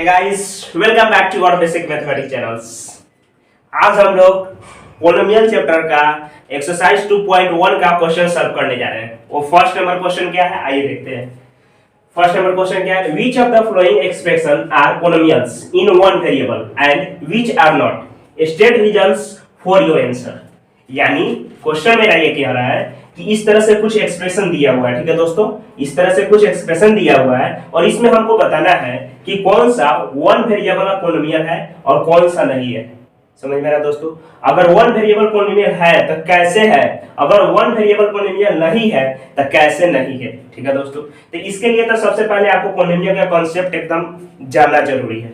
Hey guys, welcome back to our basic mathematics channels. आज हम लोग पोलिनोमियल चैप्टर का एक्सरसाइज 2.1 का क्वेश्चन सॉल्व करने जा रहे हैं। वो फर्स्ट नंबर क्वेश्चन क्या है, आइए देखते हैं। फर्स्ट नंबर क्वेश्चन क्या है, which of the following expression are polynomials in one variable and which are not, state reasons for your answer. यानी क्वेश्चन मेरा ये कह रहा है कि इस तरह से कुछ एक्सप्रेशन दिया हुआ है, ठीक है दोस्तों, इस तरह से कुछ एक्सप्रेशन दिया हुआ है और इसमें हमको बताना है कि कौन सा वन वेरिएबल का पोलिनोमियल है और कौन सा नहीं है। समझ में आ रहा है दोस्तों? अगर वन वेरिएबल पोलिनोमियल है तो कैसे है, अगर वन वेरिएबल पोलिनोमियल नहीं है तो कैसे नहीं है, ठीक है दोस्तों। तो इसके लिए तो सबसे पहले आपको पोलिनोमियल का कॉन्सेप्ट एकदम जानना जरूरी है।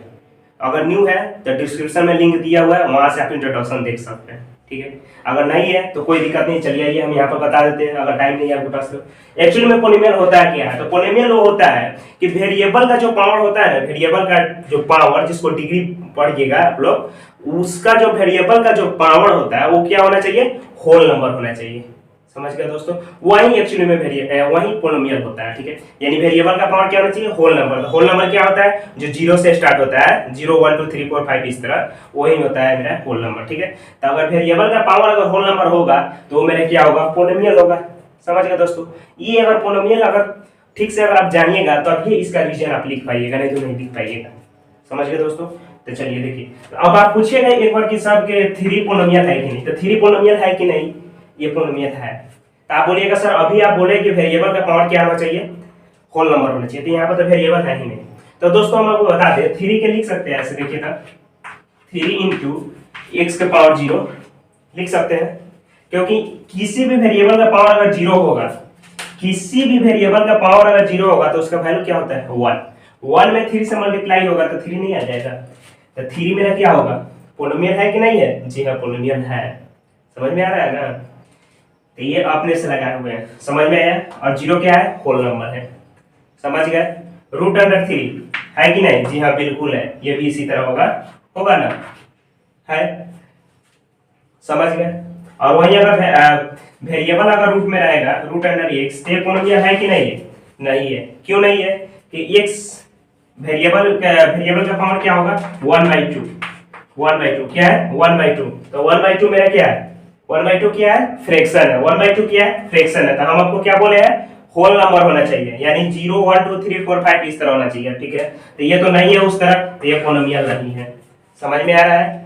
अगर न्यू है तो डिस्क्रिप्शन में लिंक दिया हुआ है, वहां से आप इंट्रोडक्शन देख सकते हैं, ठीक है। अगर नहीं है तो कोई दिक्कत नहीं, चलिए आइए हम यहाँ पर बता देते हैं, अगर टाइम नहीं है आपके पास तो। एक्चुअली में पोलिनोमियल होता है क्या है, तो पोलिनोमियल वो होता है कि वेरिएबल का जो पावर होता है, वेरिएबल का जो पावर, जिसको डिग्री पढ़िएगा आप लोग, उसका जो वेरिएबल का जो पावर होता है वो क्या होना चाहिए, होल नंबर होना चाहिए। समझ गए दोस्तों? वही एक्चुअली में वही पोलिनोमियल होता है, ठीक है। यानी वेरिएबल का पावर क्या होना चाहिए, होल नंबर। होल नंबर क्या होता है, जो जीरो से स्टार्ट होता है, 0 1 2 3 4 5 इस तरह, वही होता है मेरा होल नंबर, ठीक है। तो अगर वेरिएबल का पावर अगर होल नंबर होगा तो मेरा क्या होगा, पोलिनोमियल होगा। समझ गए दोस्तों? ये अगर पोलिनोमियल अगर ठीक से अगर आप जानिएगा तो अभी इसका रीजन आप लिख पाइएगा, नहीं तो नहीं लिख पाइएगा। समझ गए दोस्तों? तो चलिए देखिए, अब आप पूछिएगा एक बार कि साहब के 3 पोलिनोमियल है कि नहीं, तो 3 पोलिनोमियल है कि नहीं, ये पोलिनोमियल है। तो आप बोलिएगा सर अभी आप बोले कि वेरिएबल का पावर क्या होना चाहिए, होल नंबर होना चाहिए, तो यहाँ पर तो वेरिएबल है ही नहीं। तो दोस्तों हम आपको बता दें, 3 के लिख सकते हैं ऐसे, देखिए था 3 इंटू एक्स के पावर 0 लिख सकते हैं, क्योंकि किसी भी वेरिएबल का पावर अगर 0 होगा, किसी भी वेरिएबल का पावर अगर 0 होगा तो उसका वैल्यू क्या होता है, 1। 1 में 3 से मल्टीप्लाई होगा तो 3 नहीं आ जाएगा। तो 3 मेरा क्या होगा, पोलिनोमियल है कि नहीं है? जी हाँ, पोलिनोमियल है। समझ में आ रहा है ना? तो ये आपने से लगाए हुए हैं, समझ में आया। और 0 क्या है, होल नंबर है। समझ गए? रूट अंडर 3 है कि नहीं? जी हाँ बिल्कुल है, ये भी इसी तरह होगा ना, है। समझ गए? और वही अगर वेरिएबल अगर रूट में रहेगा, रूट अंडर x, तो पोलिनोमियल है कि नहीं है? नहीं है। क्यों नहीं है? कि x वेरिएबल का पावर क्या होगा, 1/2। 1/2 क्या है, 1/2। तो 1/2 मेरा क्या है, 1/2 क्या है, फ्रैक्शन है। 1/2 क्या है, फ्रैक्शन है। तो हम आपको क्या बोले हैं, होल नंबर होना चाहिए, यानी 0 1 2 3 4 5 इस तरह होना चाहिए, ठीक है। तो ये तो नहीं है उस तरह, तो ये पोलिनोमियल नहीं है। समझ में आ रहा है?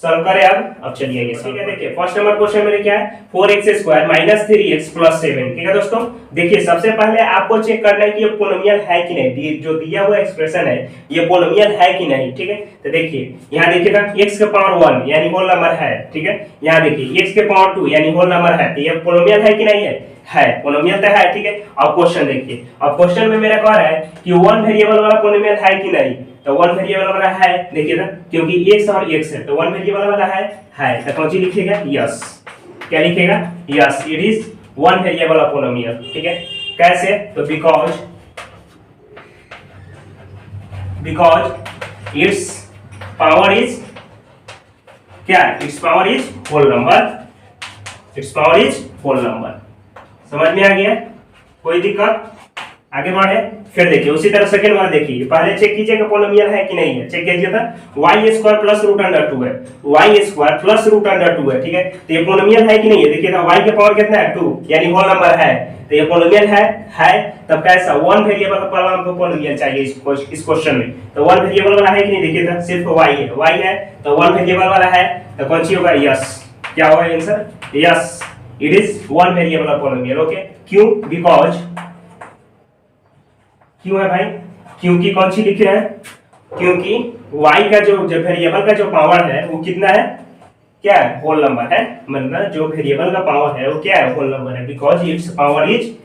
सॉल्व करें अब चलिए ये ठीक है। देखिए फर्स्ट नंबर क्वेश्चन में क्या है, 4x² - 3x + 7, ठीक है दोस्तों। देखिए सबसे पहले आपको चेक करना है कि ये पोलिनोमियल है कि नहीं, जो दिया हुआ एक्सप्रेशन है ये पोलिनोमियल है कि नहीं, ठीक है। तो देखिए यहाँ देखिएगा x के पावर 1 यानी होल नंबर है, ठीक है। यहाँ देखिए x के पावर 2 यानी होल नंबर है, तो ये पोलिनोमियल है कि नहीं है, पोलिनोमियल तो है, ठीक है। अब क्वेश्चन देखिए, अब क्वेश्चन में मेरा कह रहा है कि वन वेरिएबल वाला पोलिनोमियल है कि नहीं, तो वन वेरिएबल वाला है, देखिए ना, क्योंकि x और x है तो वन वेरिएबल वाला है। तो कौन सी लिखिएगा, यस। क्या लिखिएगा, yes, it is one variable polynomial, ठीक है। कैसे, तो बिकॉज इट्स पावर इज क्या, it's power is whole number, it's power is whole number. समझ में आ गया? कोई दिक्कत? आगे बढ़े। फिर देखिए उसी तरह सेकंड वाला देखिए, पहले चेक कीजिएगा पोलिनोमियल है कि नहीं है, चेक कीजिए था y² + √2 है, y² + √2 है, ठीक है। तो ये पोलिनोमियल है कि नहीं है, देखिए था y के पावर कितना है, 2 यानी होल नंबर है, तो ये पोलिनोमियल है। तब कैसा, वन वेरिएबल का पावर हमको पोलिनोमियल चाहिए इस क्वेश्चन में, तो वन वेरिएबल वाला है कि नहीं, देखिए था सिर्फ y है, तो वन वेरिएबल वाला है, तो कौन सी होगा, यस। क्या होगा answer, yes, it is one variable polynomial, okay. क्यों, बिकॉज, क्यों है भाई, क्योंकि कौन सी लिखे हैं, क्योंकि y का जो वेरिएबल का जो पावर है वो कितना है, क्या है, होल नंबर है। मतलब जो वेरिएबल का पावर है वो क्या है, होल नंबर है। Because it's power is,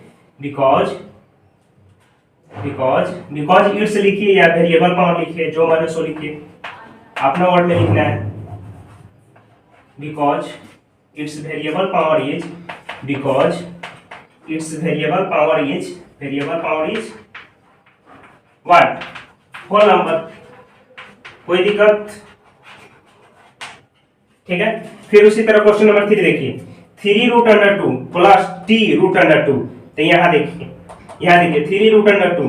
because it's लिखिए या वेरिएबल पावर लिखिए, जो मैंने सो लिखिए, अपना वर्ड में लिखना है। Because it's variable power is, because it's variable power is what, whole number. कोई दिक्कत? ठीक है। फिर उसी तरह क्वेश्चन नंबर 3 देखिए, 3√2 + t√2, तो यहाँ देखिए 3√2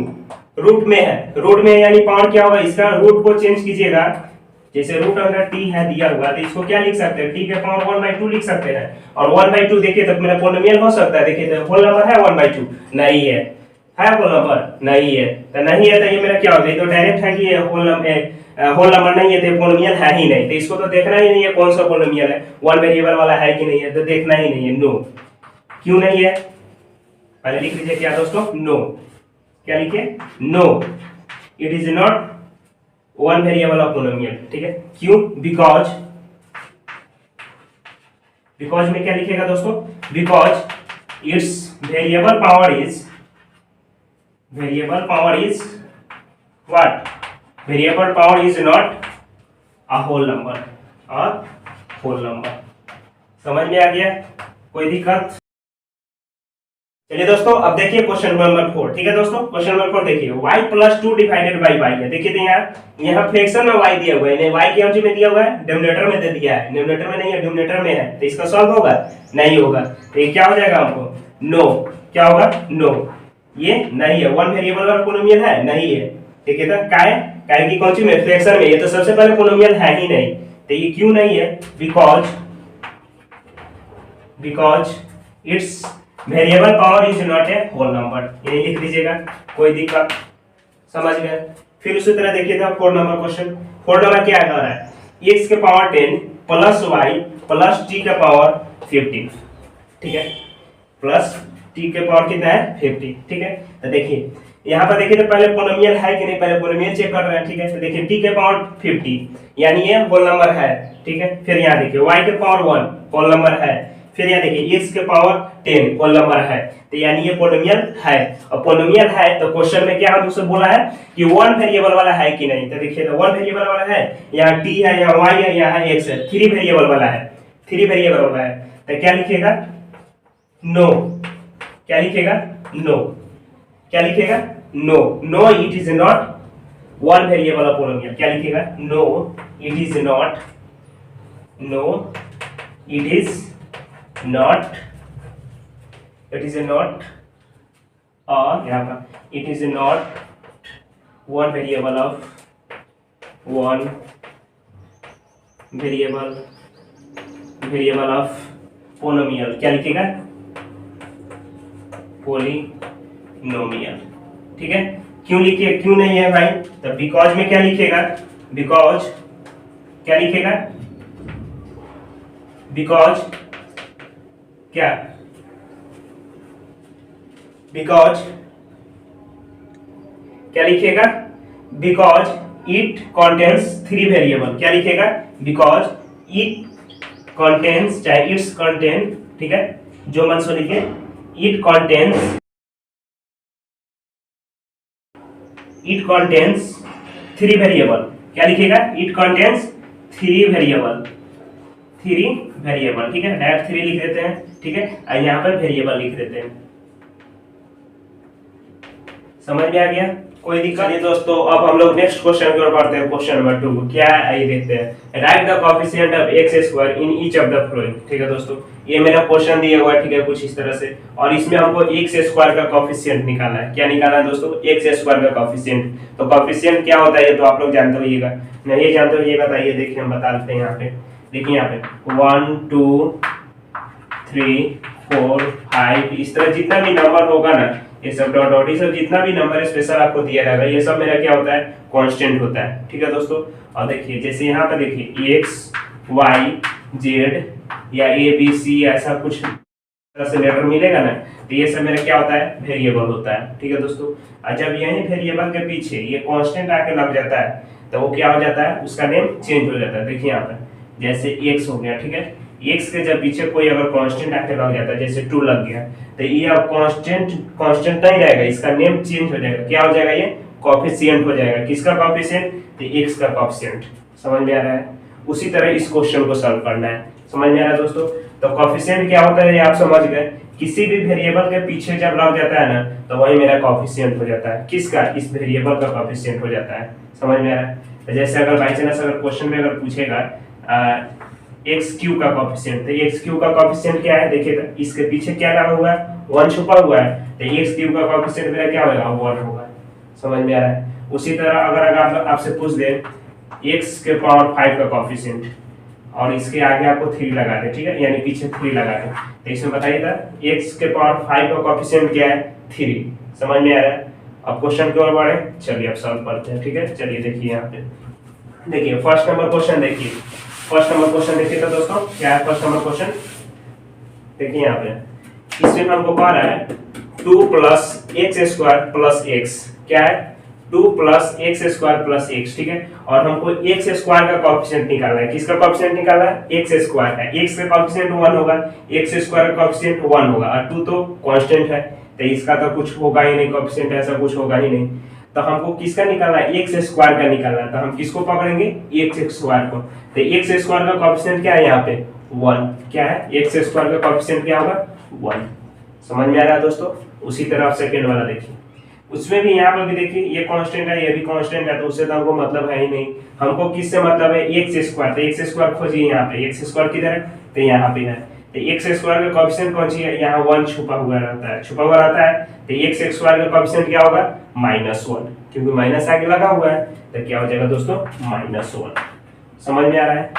रूट में है, रूट में यानी पावर क्या होगा, इसका रूट को चेंज कीजिएगा। जैसे रूट अंडर टी है दिया हुआ, तो इसको क्या लिख सकते हैं, टी के पावर 1/2 लिख सकते हैं। और 1/2 देखिए तो मेरा पोलिनोमियल हो सकता है, देखिए तो होल नंबर है 1/2, नहीं है होल नंबर नहीं है, तो नहीं है तो ये मेरा क्या होगा, ये तो डायरेक्ट है कि ये होल नंबर नहीं है, तो पोलिनोमियल है ही नहीं, तो इसको तो देखना ही नहीं है कौन सा पोलिनोमियल है, वन वेरिएबल वाला है कि नहीं है, तो देखना ही नहीं है, नो। क्यों नहीं है, पहले लिख लीजिए क्या दोस्तों, नो। क्या लिखे, no, it is not one variable of polynomial, ठीक है। क्यों, बिकॉज, बिकॉज में क्या लिखेगा दोस्तों, because it's variable power is what, variable power is not a whole number, समझ में आ गया, कोई दिक्कत। चलिए दोस्तों अब देखिए क्वेश्चन नंबर 4, ठीक है दोस्तों। क्वेश्चन नंबर 4 देखिए, y + 2 डिवाइडेड बाय y है। देखिए तो यहाँ फ्रैक्शन में y दिया हुआ है, y की अवधि में दिया हुआ है, डिनोमिनेटर में दे दिया है, डिनोमिनेटर में नहीं है, डिनोमिनेटर में है, तो इसका सॉल्व होगा, नहीं होगा, तो ये क्या हो जाएगा हमको, नो। क्या होगा, नो, ये नहीं है, वन वेरिएबल वाला पोलिनोमियल है, नहीं है, ठीक है। तो काय की कौन सी में, फ्रैक्शन में, ये तो सबसे पहले पोलिनोमियल है ही नहीं, तो ये क्यों नहीं है, because it's variable power is not a whole number, ये लिख लीजिएगा, कोई दिक्कत, समझ गए। फिर उसी तरह देखिए था 4 नंबर क्वेश्चन। 4 नंबर क्या कर रहा है, x के power 10 plus y plus t के पावर 50, ठीक है, प्लस t के पावर कितना है 50, ठीक है। तो देखिए यहाँ पर देखिए तो पहले पोलिनोमियल है कि नहीं, पहले पोलिनोमियल चेक कर रहे हैं, ठीक है। तो देखिए t के पावर 50 यानी ये होल नंबर है, ठीक है। फिर यहाँ देखिए y के पावर 1 होल नंबर है, फिर यहाँ देखिए x के पावर 10 होल नंबर है, तो यानी ये पोलिनोमियल है, और पोलिनोमियल है तो क्वेश्चन में क्या हमसे बोला है कि वन वेरिएबल वाला है कि नहीं, तो देखिए तो वन वेरिएबल वाला है, यहाँ t है, यहाँ y है, यहाँ x है, थ्री वेरिएबल वाला है, थ्री वेरिएबल वाला है, तो क्या लिखेगा, नो। क्या लिखेगा, नो। क्या लिखेगा, no, no it is not one variable of polynomial. क्या लिखेगा, no it is not, no it is not, it is not, or यहाँ पर it is not one variable of polynomial। क्या लिखेगा, पोलिनोमियल, ठीक है। क्यों लिखे, क्यों नहीं है भाई, तो बिकॉज में क्या लिखेगा, बिकॉज, क्या लिखेगा, बिकॉज क्या, बिकॉज, क्या लिखेगा, because it contains three variable. क्या लिखेगा, बिकॉज इट कंटेन्स, चाहे इट्स कंटेन, ठीक है, जो मन सो लिखे, इट कंटेन्स थ्री वेरिएबल। क्या लिखेगा, इट कंटेन्स थ्री वेरिएबल, ठीक है, डायरेक्ट थ्री लिख देते हैं, ठीक है, और यहाँ पर वेरिएबल लिख देते हैं, समझ में आ गया, कोई दिक्कत नहीं दोस्तों। अब हम लोग नेक्स्ट क्वेश्चन की ओर बढ़ते हैं। क्वेश्चन नंबर 2 क्या है आइए देखते हैं, right the coefficient of x square in each of the following, ठीक है दोस्तों। ये मेरा क्वेश्चन दिया हुआ है, ठीक है, कुछ इस तरह से, और इसमें हमको x स्क्वायर का कोएफिशिएंट निकालना है। क्या निकालना है दोस्तों, x स्क्वायर का कोएफिशिएंट। तो कोएफिशिएंट क्या होता है ये तो आप लोग जानते होइएगा, नहीं जानते होइएगा तो ये देखिए हम बता देते हैं। यहाँ पे देखिए, यहाँ पे 1 2 3 4 5 इस तरह जितना भी नंबर होगा ना, ये सब डॉट डॉट, ये सब जितना भी नंबर स्पेशल आपको दिया रहेगा, ये सब मेरा क्या होता है, कांस्टेंट होता है, ठीक है दोस्तों। और देखिए जैसे यहाँ पे देखिए x y z या a b c ऐसा कुछ तरह से लेटर मिलेगा ना, तो ये सब मेरा क्या होता है, वेरिएबल होता है, ठीक है दोस्तों। और जब यही वेरिएबल के पीछे ये कांस्टेंट आके लग जाता है तो वो क्या हो जाता है, उसका नेम चेंज हो जाता है। देखिए यहाँ पे जैसे x हो गया, ठीक है, x के जब पीछे कोई अगर कांस्टेंट आके लग जाता है, जैसे 2 लग गया, तो ये अब कांस्टेंट नहीं रहेगा, इसका नेम चेंज हो जाएगा। क्या हो जाएगा, ये कोएफिशिएंट हो जाएगा। किसका कोएफिशिएंट, तो x का कोएफिशिएंट। समझ में आ रहा है, उसी तरह इस क्वेश्चन को सॉल्व करना है। समझ में आ रहा है दोस्तों। तो कोएफिशिएंट क्या होता है ये आप समझ गए, किसी भी वेरिएबल के पीछे जब लग जाता है ना तो वही मेरा कोएफिशिएंट हो जाता है। किसका, इस वेरिएबल का कोएफिशिएंट हो जाता है। समझ में आ रहा है। तो जैसे अगर बाई चांस अगर क्वेश्चन में अगर पूछेगा एक्स क्यू का कोएफिशिएंट, तो एक्स क्यू का कोएफिशिएंट क्या है, देखिए तो इसके पीछे क्या लगा हुआ है, 1 छुपा हुआ है, तो एक्स क्यू का कोएफिशिएंट मेरा क्या होगा, 1 होगा। समझ में आ रहा है। उसी तरह अगर आपसे पूछ दे x के पावर 5 का कोएफिशिएंट और इसके आगे आपको 3 लगा दे, ठीक है, यानी पीछे 3 लगा दे, तो इसमें बताइए था x के पावर 5 का कोएफिशिएंट क्या है, 3। समझ में आ रहा है। अब क्वेश्चन की ओर बढ़े, चलिए अब सॉल्व करते हैं, ठीक है। चलिए देखिए यहाँ पे, देखिए फर्स्ट नंबर क्वेश्चन देखिए, फर्स्ट नंबर क्वेश्चन देखिए तो दोस्तों क्या है फर्स्ट नंबर क्वेश्चन, देखिए यहाँ पे इसमें हमको कह रहा है 2 + x² + x, क्या है 2 + x² + x, ठीक है। और हमको x² का कोएफिशिएंट निकालना है, किसका कोएफिशिएंट निकालना है, x² है, x का कोएफिशिएंट 1 होगा, x² का कोएफिशिएंट 1 होगा और 2 तो कांस्टेंट है, तो इसका तो कुछ होगा ही नहीं, कोएफिशिएंट ऐसा कुछ होगा ही नहीं। तो हमको किसका निकालना है, x² का निकालना है, तो हम किसको पकड़ेंगे, x² को। तो x² का कोएफिशिएंट क्या है यहाँ पे 1, क्या है x² का कोएफिशिएंट क्या होगा 1। समझ में आ रहा है दोस्तों। उसी तरह आप सेकंड वाला देखिए, उसमें भी यहाँ पर भी देखिए ये कांस्टेंट है, ये भी कांस्टेंट है, तो उससे तो हमको मतलब है ही नहीं। हमको किससे मतलब है, x², तो x² खोजिए यहाँ पे, x² किधर है, तो यहाँ पे है। तो x² का कोएफिशिएंट कौन सी है, यहाँ 1 छुपा हुआ रहता है, तो x² का कोएफिशिएंट क्या होगा -1, क्योंकि माइनस आगे लगा हुआ है, तो क्या हो जाएगा दोस्तों -1। समझ में आ रहा है,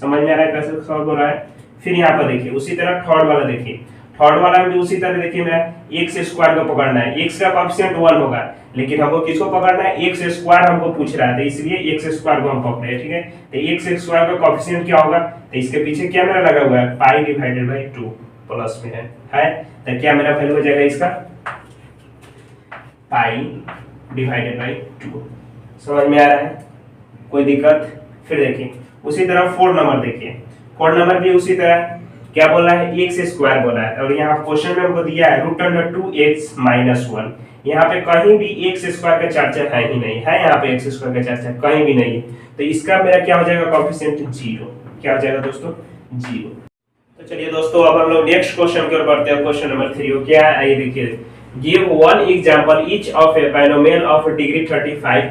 समझ में आ रहा है कैसे सॉल्व हो रहा है। फिर यहाँ पर देखिए उसी तरह थर्ड वाला देखिए, थर्ड वाला में भी उसी तरह देखिए मेरा x² को पकड़ना है, x का कोएफिशिएंट 1 होगा, लेकिन हमको किसको पकड़ना है, x² हमको पूछ रहा है, तो इसलिए x² को हम पकड़े हैं, ठीक है। तो x² का कोएफिशिएंट क्या होगा, तो इसके पीछे क्या मेरा लगा हुआ है π/2 प्लस में है, तो क्या मेरा वैल्यू हो जाएगा इसका π/2। समझ में आ रहा है, कोई दिक्कत। फिर देखिए उसी तरह फोर्थ नंबर देखिए, फोर्थ नंबर भी उसी तरह क्या बोला है, x² बोला है, और यहाँ क्वेश्चन में हमको दिया है √2x - 1। यहाँ पे कहीं भी x² का चर्चा है ही नहीं है, यहाँ पे x² का चर्चा कहीं भी नहीं है, तो इसका मेरा क्या हो जाएगा कोएफिशिएंट 0, क्या हो जाएगा दोस्तों 0। तो चलिए दोस्तों अब हम लोग नेक्स्ट क्वेश्चन की ओर बढ़ते हैं। क्वेश्चन नंबर 3 हो क्या है, आइए देखिए, give one example each of A binomial of degree 35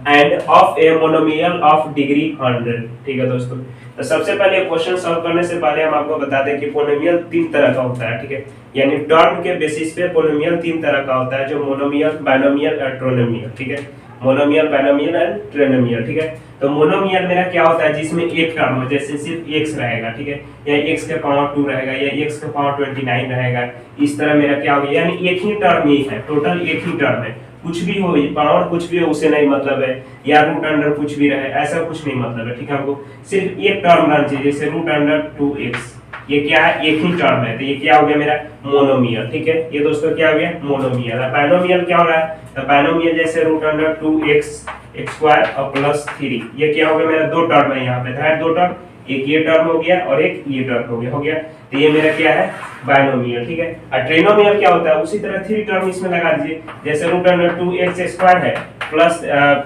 end of a monomial of degree 100, ठीक है दोस्तों। तो सबसे पहले क्वेश्चन सॉल्व करने से पहले हम आपको बता दें कि पोलिनोमियल 3 तरह का होता है, ठीक है, यानी टर्म के बेसिस पे पोलिनोमियल 3 तरह का होता है, जो मोनोमियल, बाइनोमियल और ट्रिनोमियल, ठीक है, मोनोमियल, बाइनोमियल एंड ट्रिनोमियल, ठीक है। तो मोनोमियल मेरा क्या होता है, जिसमें एक टर्म हो, जैसे सिर्फ x रहेगा, ठीक है, या x के पावर 2 रहेगा, या x के पावर 29 रहेगा, इस तरह मेरा क्या होगा, यानी एक ही टर्म ही है, टोटल एक ही टर्म है, कुछ भी हो पावर कुछ भी हो उसे नहीं मतलब है, या रूट अंडर कुछ भी रहे ऐसा कुछ नहीं मतलब है, ठीक है। हमको सिर्फ एक टर्म रहना चाहिए, जैसे √2x, ये क्या है एक ही टर्म है, तो ये क्या हो गया मेरा मोनोमियल, ठीक है। ये दोस्तों क्या हो गया मोनोमियल। बाइनोमियल क्या हो रहा है, तो बाइनोमियल जैसे √2x x² और +3, ये क्या हो गया मेरा दो टर्म है यहाँ पे, दो टर्म, एक ये टर्म हो गया और एक ये टर्म हो गया, तो ये मेरा क्या है बाइनोमियल, ठीक है। और ट्रिनोमियल क्या होता है, उसी तरह 3 टर्म इसमें लगा दीजिए, जैसे √2x² है प्लस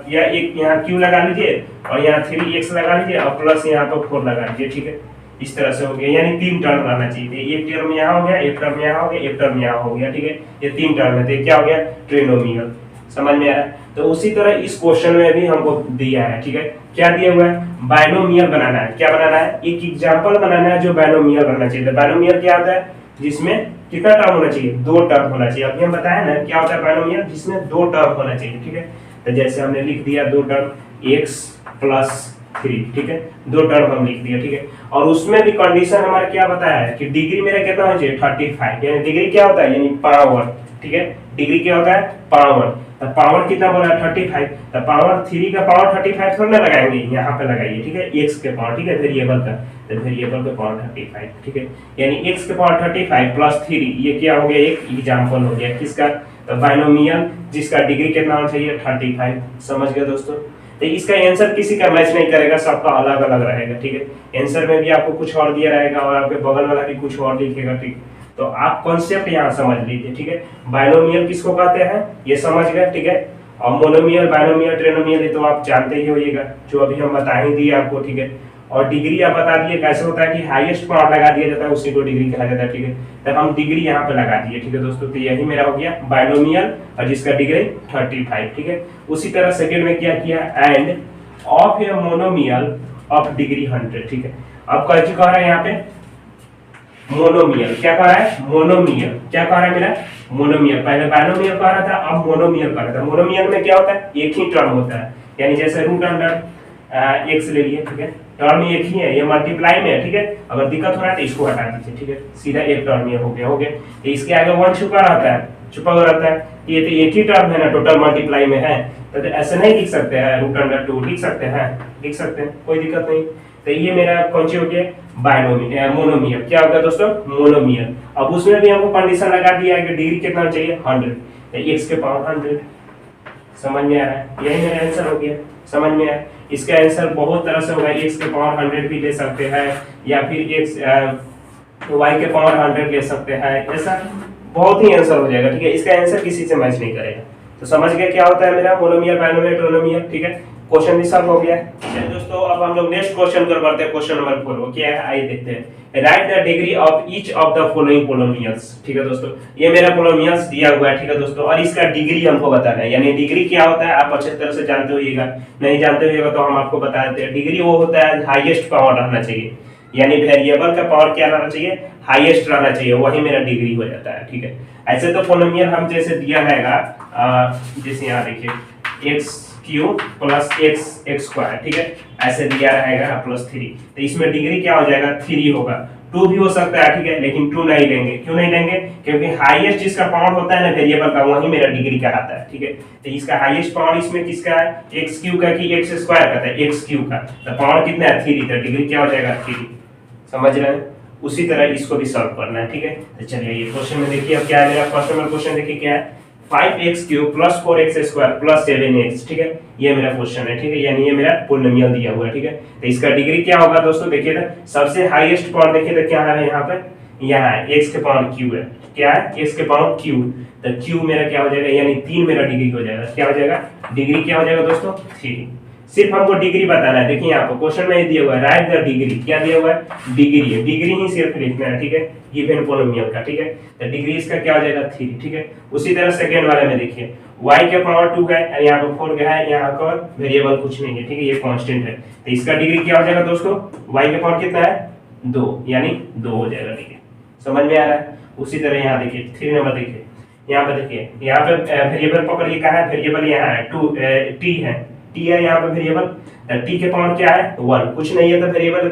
या एक यहाँ q लगा लीजिए और यहाँ 3x लगा लीजिए और प्लस यहाँ पर 4 लगा लीजिए, ठीक है। इस तरह से हो गया, यानी 3 टर्म रहना चाहिए, एक टर्म यहाँ हो गया, एक टर्म यहाँ हो गया, एक टर्म यहाँ हो गया, ठीक है। ये 3 टर्म है, तो क्या हो गया ट्रिनोमियल। समझ में आ रहा है। तो उसी तरह इस क्वेश्चन में भी हमको दिया है, ठीक है, क्या दिया हुआ है बाइनोमियल बनाना है। क्या बनाना है, एक एग्जांपल बनाना है जो बाइनोमियल बनना चाहिए। तो बाइनोमियल क्या होता है, जिसमें कितना टर्म होना चाहिए, 2 टर्म होना चाहिए। अभी हम बताया ना क्या होता है बाइनोमियल, जिसमें 2 टर्म होना चाहिए, ठीक है। तो जैसे हमने लिख दिया 2 टर्म x + 3, ठीक है, 2 टर्म हम लिख दिया, ठीक है। और उसमें भी कंडीशन हमारा क्या बताया है कि डिग्री मेरा कितना होना चाहिए 35, यानी डिग्री क्या होता है यानी पावर, ठीक है, डिग्री क्या होता है पावर। तो पावर कितना बोला 35, तो पावर 3 का पावर 35 थोड़ा ना लगाएंगे, यहाँ पे लगाइए, ठीक है, x के पावर, ठीक है, वेरिएबल का, तो वेरिएबल का पावर 35, ठीक है, यानी x के पावर 35 + 3, ये क्या हो गया एक एग्जांपल हो गया किसका, तो बाइनोमियल जिसका डिग्री कितना होना चाहिए 35। समझ गए दोस्तों। तो इसका आंसर किसी का मैच नहीं करेगा, सबका अलग अलग रहेगा, ठीक है। आंसर में भी आपको कुछ और दिया रहेगा और आपके बगल वाला भी कुछ और लिखेगा, ठीक। तो आप कॉन्सेप्ट यहाँ समझ लीजिए, ठीक है। बाइनोमियल किसको कहते हैं ये समझ गए, ठीक है। और मोनोमियल, बाइनोमियल, ट्रिनोमियल ये तो आप जानते ही होइएगा, जो अभी हम बता ही दिए आपको, ठीक है। और डिग्री आप बता दिए कैसे होता है कि हाईएस्ट पावर लगा दिया जाता है उसी को डिग्री कहा जाता है, ठीक है। तब हम डिग्री यहाँ पे लगा दिए, ठीक है दोस्तों। तो यही मेरा हो गया बाइनोमियल और जिसका डिग्री 35, ठीक है। उसी तरह सेकंड में क्या किया, end of a monomial of degree 100, ठीक है। अब क्या कह रहा है यहाँ पे मोनोमियल। क्या कह रहा है? मोनोमियल। क्या कह रहा है मेरा? मोनोमियल। पहले बाइनोमियल कह रहा था, अब मोनोमियल कह रहा था। मोनोमियल में क्या होता है? एक ही टर्म होता है, यानी जैसे रूट अंडर एक्स ले लिए, ठीक है, टर्म एक ही है, ये मल्टीप्लाई में है, ठीक है। अगर दिक्कत हो रहा है तो इसको हटा दीजिए, ठीक है, सीधा एक टर्म ये हो गया, हो गया। तो इसके आगे वन छुपा रहता है, छुपा हुआ रहता है, ये तो एक ही टर्म है ना, टोटल मल्टीप्लाई में है, तो ऐसे नहीं लिख सकते हैं, रूट अंडर 2 लिख सकते हैं, लिख सकते हैं, कोई दिक्कत नहीं। तो ये मेरा कौन सी हो गया? Binomial, monomial. क्या होगा दोस्तों? मोनोमियल। अब उसमें भी हमको कंडीशन लगा दिया है कि डिग्री कितना चाहिए? 100, एक्स के पावर 100। समझ में आ रहा है? यही मेरा आंसर हो गया, समझ में आया? इसका आंसर बहुत तरह से होगा, एक्स के पावर 100 भी ले सकते हैं, या फिर एक्स वाई के पावर 100 ले सकते हैं, ऐसा बहुत ही आंसर हो जाएगा, ठीक है। इसका आंसर किसी से मैच नहीं करेगा। तो समझ गए क्या होता है मेरा मोनोमियल, बाइनोमियल, ट्रिनोमियल, ठीक है। क्वेश्चन भी सब हो गया है। चलिए दोस्तों, अब हम लोग नेक्स्ट क्वेश्चन कर बढ़ते हैं। क्वेश्चन नंबर 4 वो क्या है, आइए देखते हैं। Right the degree of each of the following polynomials. ठीक है दोस्तों, ये मेरा पोलिनोमियल्स दिया हुआ है, ठीक है दोस्तों, और इसका डिग्री हमको बताना है। यानी डिग्री क्या होता है आप अच्छे तरह से जानते होइएगा, नहीं जानते होइएगा तो हम आपको बता देते हैं। डिग्री वो होता है हाईएस्ट पावर रहना चाहिए, यानी वेरिएबल का पावर क्या रहना चाहिए? हाईएस्ट रहना चाहिए, वही मेरा डिग्री हो जाता है, ठीक है। ऐसे तो पोलिनोमियल हम जैसे दिया रहेगा, जैसे यहाँ देखिए x cube plus x square, ठीक है, ऐसे दिया रहेगा प्लस 3, तो इसमें डिग्री क्या हो जाएगा? 3 होगा। 2 भी हो सकता है, ठीक है, लेकिन 2 नहीं लेंगे। क्यों नहीं लेंगे? क्योंकि हाईएस्ट जिसका पावर होता है ना वेरिएबल का, वही मेरा डिग्री कहलाता है, ठीक है। तो इसका हाईएस्ट पावर इसमें किसका है? एक्स क्यूब का कि एक्स स्क्वायर का? था एक्स क्यूब का, तो पावर कितना है? 3, तो डिग्री क्या हो जाएगा? 3। समझ रहे हैं? उसी तरह इसको भी सॉल्व करना है, ठीक है। तो चलिए ये क्वेश्चन में देखिए अब क्या है मेरा। फर्स्ट नंबर क्वेश्चन देखिए क्या है, 5x cube plus 4x square plus 7x, ठीक है, ये मेरा क्वेश्चन है, ठीक है, यानी ये मेरा पोलिनोमियल दिया हुआ है, ठीक है। तो इसका डिग्री क्या होगा दोस्तों? देखिए तो सबसे हाईएस्ट पावर देखिए तो क्या है यहाँ पे, यहाँ है x के पावर क्यू है, क्या है? x के पावर क्यू, तो क्यू मेरा क्या हो जाएगा? यानी 3 मेरा डिग्री हो जाएगा। क्या हो जाएगा? डिग्री क्या हो जाएगा दोस्तों? 3। सिर्फ हमको डिग्री बताना है। देखिए यहाँ पर क्वेश्चन में दिया हुआ है राइट द डिग्री, क्या दिया हुआ है? डिग्री है, डिग्री ही सिर्फ लिखना है, ठीक है, गिवन पोलिनोमियल का, ठीक है। तो डिग्री इसका क्या हो जाएगा? 3, ठीक है। उसी तरह सेकंड वाले में देखिए y के पावर 2 है, यहाँ पर 4 का है, यहाँ का वेरिएबल कुछ नहीं है, ठीक है, ये कांस्टेंट है, तो इसका डिग्री क्या हो जाएगा दोस्तों? y के पावर कितना है? 2, यानी 2 हो जाएगा डिग्री। समझ में आ रहा है? उसी तरह यहाँ देखिए 3 नंबर देखिए, यहाँ पे देखिए, यहाँ पे वेरिएबल पकड़िए, कहाँ है वेरिएबल? यहाँ है 2 t है, t है यहाँ पे वेरिएबल, t के पावर क्या है? 1, कुछ नहीं है तो वेरिएबल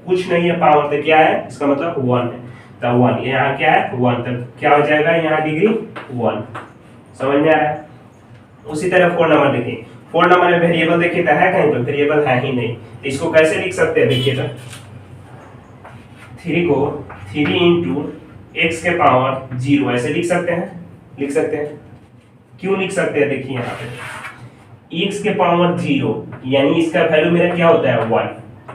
कुछ नहीं है पावर, तो क्या है इसका मतलब? 1 है, तो 1 यहाँ क्या है? 1, तो क्या हो जाएगा यहाँ डिग्री? 1। समझ में आ रहा है? उसी तरह 4 नंबर देखिए, 4 नंबर में वेरिएबल देखिए तो है कहीं पे? वेरिएबल है ही नहीं, तो इसको कैसे लिख सकते हैं? देखिए तो 3 को 3 इंटू एक्स के पावर 0 ऐसे लिख सकते हैं, लिख सकते हैं। क्यों लिख सकते हैं? देखिए यहाँ पे x के पावर 0, यानी इसका वैल्यू मेरा क्या होता है? 1,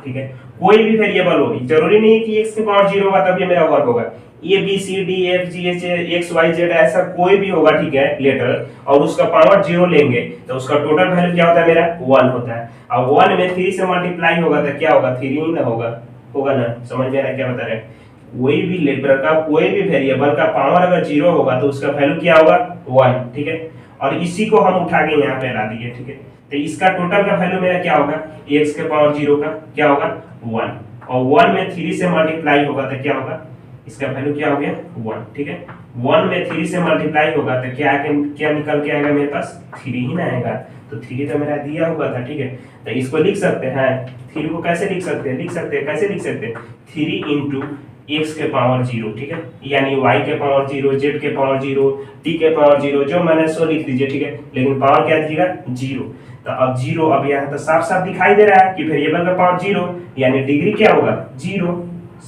ठीक है। कोई भी वेरिएबल होगी, जरूरी नहीं है कि x के पावर 0 होगा तब ये मेरा 1 होगा। a b c d f g h x y z ऐसा कोई भी होगा, ठीक है, लेटर, और उसका पावर 0 लेंगे तो उसका टोटल वैल्यू क्या होता है मेरा? 1 होता है। अब 1 में 3 से मल्टीप्लाई होगा तो क्या होगा? 3 ही ना होगा, होगा ना? समझ में आ रहा है क्या बता रहे हैं? कोई भी लेटर का कोई भी वेरिएबल का पावर अगर 0 होगा तो उसका वैल्यू क्या होगा? 1, ठीक है। और इसी को हम उठा के यहाँ पे ला दिए, ठीक है। तो इसका टोटल का वैल्यू मेरा क्या होगा? x के पावर 0 का क्या होगा? 1, और 1 में 3 से मल्टीप्लाई होगा तो क्या होगा? इसका वैल्यू क्या हो गया? 1, ठीक है। 1 में 3 से मल्टीप्लाई होगा तो क्या निकल के आएगा मेरे पास? 3 ही ना आएगा, तो 3 तो मेरा दिया हुआ था, ठीक है। तो इसको लिख सकते हैं, 3 को कैसे लिख सकते हैं? लिख सकते हैं, कैसे लिख सकते हैं? 3 इंटू x के पावर 0, ठीक है, यानी y के पावर 0, z के पावर 0, t के पावर 0, जो मैंने सो लिख दीजिए, ठीक है, लेकिन पावर क्या दीजिएगा? 0। तो अब 0, अब यहाँ तो साफ साफ दिखाई दे रहा है कि वेरिएबल का पावर 0, यानी डिग्री क्या होगा? 0।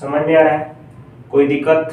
समझ में आ रहा है? कोई दिक्कत?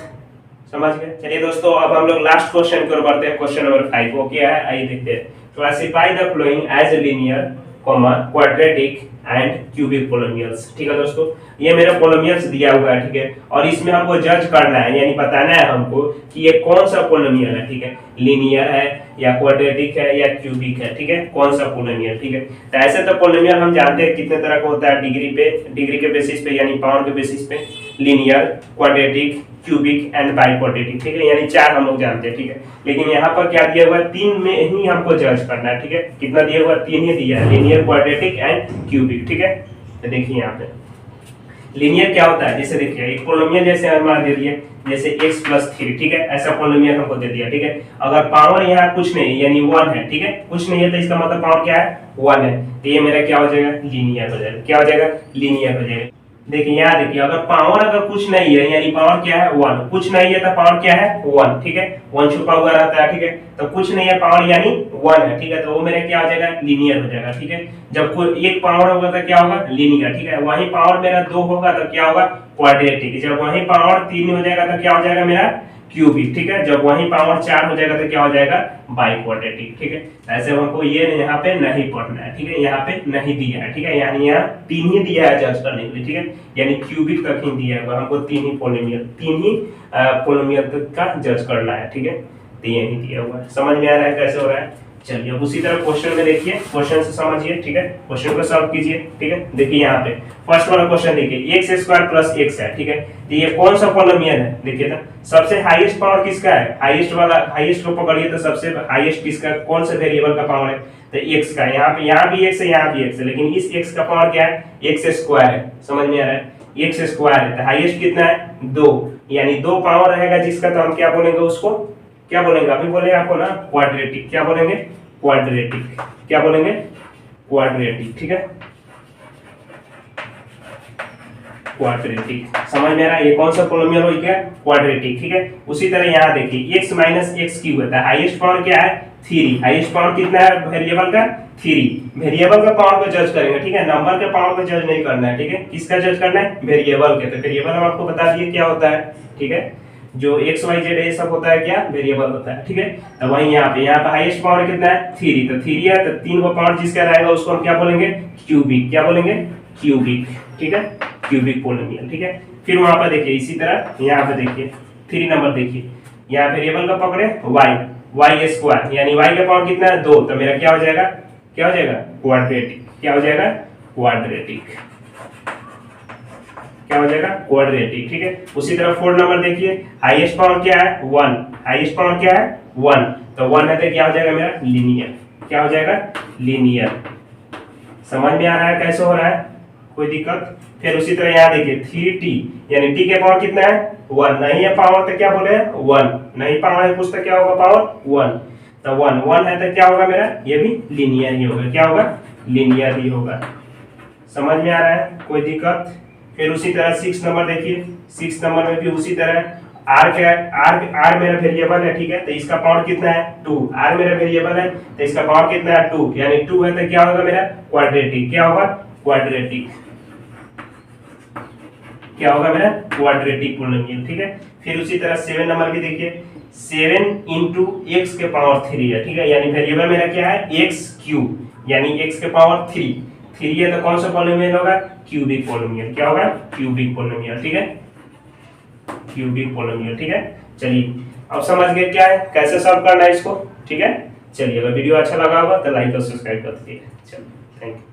समझ गए? चलिए दोस्तों, अब हम लोग लास्ट क्वेश्चन की ओर बढ़ते हैं। क्वेश्चन नंबर 5 वो क्या है, आइए देखते हैं। Classify the following as linear, quadratic and cubic polynomials. ठीक है दोस्तों, ये मेरा पोलिनोमियल्स दिया हुआ है, ठीक है, और इसमें हमको जज करना है, यानी बताना है हमको कि ये कौन सा पोलिनोमियल है, ठीक है, लीनियर है या क्वाड्रेटिक है या क्यूबिक है, ठीक है, कौन सा पोलिनोमियल, ठीक है। तो ऐसे तो पोलिनोमियल हम जानते हैं कितने तरह का होता है, डिग्री के बेसिस पे, यानी पावर के बेसिस पे, linear, quadratic, cubic and biquadratic, ठीक है, यानी 4 हम लोग जानते हैं, ठीक है। लेकिन यहाँ पर क्या दिया हुआ है? 3 में ही हमको जज करना है, ठीक है। कितना दिया हुआ है? 3 ही दिया है, लीनियर, क्वाड्रेटिक एंड क्यूबिक, ठीक है। तो देखिए यहाँ पे लीनियर क्या होता है, जैसे देखिए एक पोलिनोमियल जैसे हमारा दे दिया, जैसे x+3, ठीक है, ऐसा पोलिनोमियल हमको दे दिया, ठीक है। अगर पावर यहाँ कुछ नहीं यानी 1 है, ठीक है, कुछ नहीं है तो इसका मतलब पावर क्या है 1 है, तो ये मेरा क्या हो जाएगा लीनियर हो जाएगा। क्या हो जाएगा लीनियर हो जाएगा। देखिए यहाँ देखिए अगर पावर अगर कुछ नहीं है यानी पावर क्या है 1, कुछ नहीं है तो पावर क्या है 1, ठीक है, 1 छुपा हुआ रहता है, ठीक है, तो कुछ नहीं है पावर यानी 1 है, ठीक है, तो वो मेरा क्या हो जाएगा लीनियर हो जाएगा, ठीक है। जब कोई एक पावर होगा तो क्या होगा लीनियर, ठीक है, वही पावर मेरा 2 होगा तो क्या होगा क्वाड्रेटिक, जब वही पावर 3 हो जाएगा तो क्या हो जाएगा मेरा क्यूबिक, ठीक है, जब वही पावर 4 हो जाएगा तो क्या हो जाएगा बाइक्वाड्रेटिक, ठीक है। ऐसे हमको ये यहाँ पे नहीं पढ़ना है, ठीक है, यहाँ पे नहीं दिया है, ठीक है, यानी यहाँ 3 ही दिया है जज करने के लिए, ठीक है, यानी क्यूबिक तक ही दिया है, हमको 3 ही पोलिनोमियल तक का जज करना है, ठीक है, तो यही दिया हुआ है। समझ में आ रहा है कैसे हो रहा है। चलिए अब उसी तरह क्वेश्चन में देखिए, क्वेश्चन से समझिए, ठीक है, क्वेश्चन को सॉल्व कीजिए, ठीक है। देखिए यहाँ पे फर्स्ट वाला क्वेश्चन देखिए x² + x है, ठीक है, तो ये कौन सा पोलिनोमियल है देखिए ना, सबसे हाईएस्ट पावर किसका है, हाईएस्ट वाला, हाईएस्ट को पकड़िए तो सबसे हाईएस्ट किसका, कौन से वेरिएबल का पावर है, तो x का, यहाँ पे यहाँ भी x है यहाँ भी x है, लेकिन इस x का पावर क्या है x² है, समझ में आ रहा है, x² है, तो हाईएस्ट कितना है 2, यानी 2 पावर रहेगा जिसका, तो हम क्या बोलेंगे उसको, क्या बोलेंगे अभी बोले आपको ना क्वाड्रेटिक, क्या बोलेंगे क्वाड्रेटिक, क्या बोलेंगे क्वाड्रेटिक, ठीक है, क्वाड्रेटिक। समझ में आ रहा है ये कौन सा पोलिनोमियल हो गया क्वाड्रेटिक, ठीक है। उसी तरह यहाँ देखिए x - x³ होता है, हाईएस्ट पावर क्या है 3, हाईएस्ट पावर कितना है वेरिएबल का 3, वेरिएबल का पावर को जज करेंगे, ठीक है, नंबर के पावर को जज नहीं करना है, ठीक है, किसका जज करना है वेरिएबल के, तो वेरिएबल हम आपको बता दिए क्या होता है, ठीक है, जो x y z ये सब होता है क्या वेरिएबल होता है, ठीक है। तो वहीं यहाँ पे हाईएस्ट पावर कितना है 3, तो 3 है तो 3 को पावर जिसका रहेगा उसको हम क्या बोलेंगे क्यूबिक, क्या बोलेंगे क्यूबिक, ठीक है, क्यूबिक पोलिनोमियल, ठीक है। फिर वहां पर देखिए इसी तरह यहाँ पे देखिए 3 नंबर देखिए, यहाँ वेरिएबल का पकड़े y² यानी y का पावर कितना है 2, तो मेरा क्या हो जाएगा क्वाड्रेटिक, क्या हो जाएगा क्वाड्रेटिक, क्या हो जाएगा क्वाड्रेटिक, ठीक है। उसी तरह 4 नंबर देखिए, हाईएस्ट पावर क्या है 1, हाईएस्ट पावर क्या है 1, तो 1 है तो क्या हो जाएगा मेरा लीनियर, क्या हो जाएगा लीनियर। समझ में आ रहा है कैसे हो रहा है, कोई दिक्कत। फिर उसी तरह यहाँ देखिए 3t यानी t के पावर कितना है 1, नहीं है पावर तो क्या बोले 1, नहीं पावर है कुछ तो क्या होगा पावर 1, तो 1 है तो क्या होगा मेरा ये भी लीनियर ही होगा, क्या होगा लीनियर ही होगा। समझ में आ रहा है कोई दिक्कत। फिर उसी तरह 6 नंबर देखिए, 6 नंबर में भी उसी तरह r क्या है, r मेरा वेरिएबल है, ठीक है, तो इसका पावर कितना है 2, r मेरा वेरिएबल है तो इसका पावर कितना है 2, यानी 2 है तो क्या होगा मेरा क्वाड्रेटिक, क्या होगा क्वाड्रेटिक, क्या होगा मेरा क्वाड्रेटिक पोलिनोमियल, ठीक है। फिर उसी तरह 7 नंबर भी देखिए, 7 × x के पावर 3 है, ठीक है, यानी वेरिएबल मेरा क्या है x³ यानी x के पावर 3 है तो कौन सा पोलिनोमियल होगा क्यूबिक पोलिनोमियल, क्या होगा क्यूबिक पोलिनोमियल, ठीक है, क्यूबिक पोलिनोमियल, ठीक है। चलिए अब समझ गए क्या है कैसे सॉल्व करना है इसको, ठीक है। चलिए अगर वीडियो अच्छा लगा होगा तो लाइक और सब्सक्राइब कर दीजिए। चलिए थैंक यू।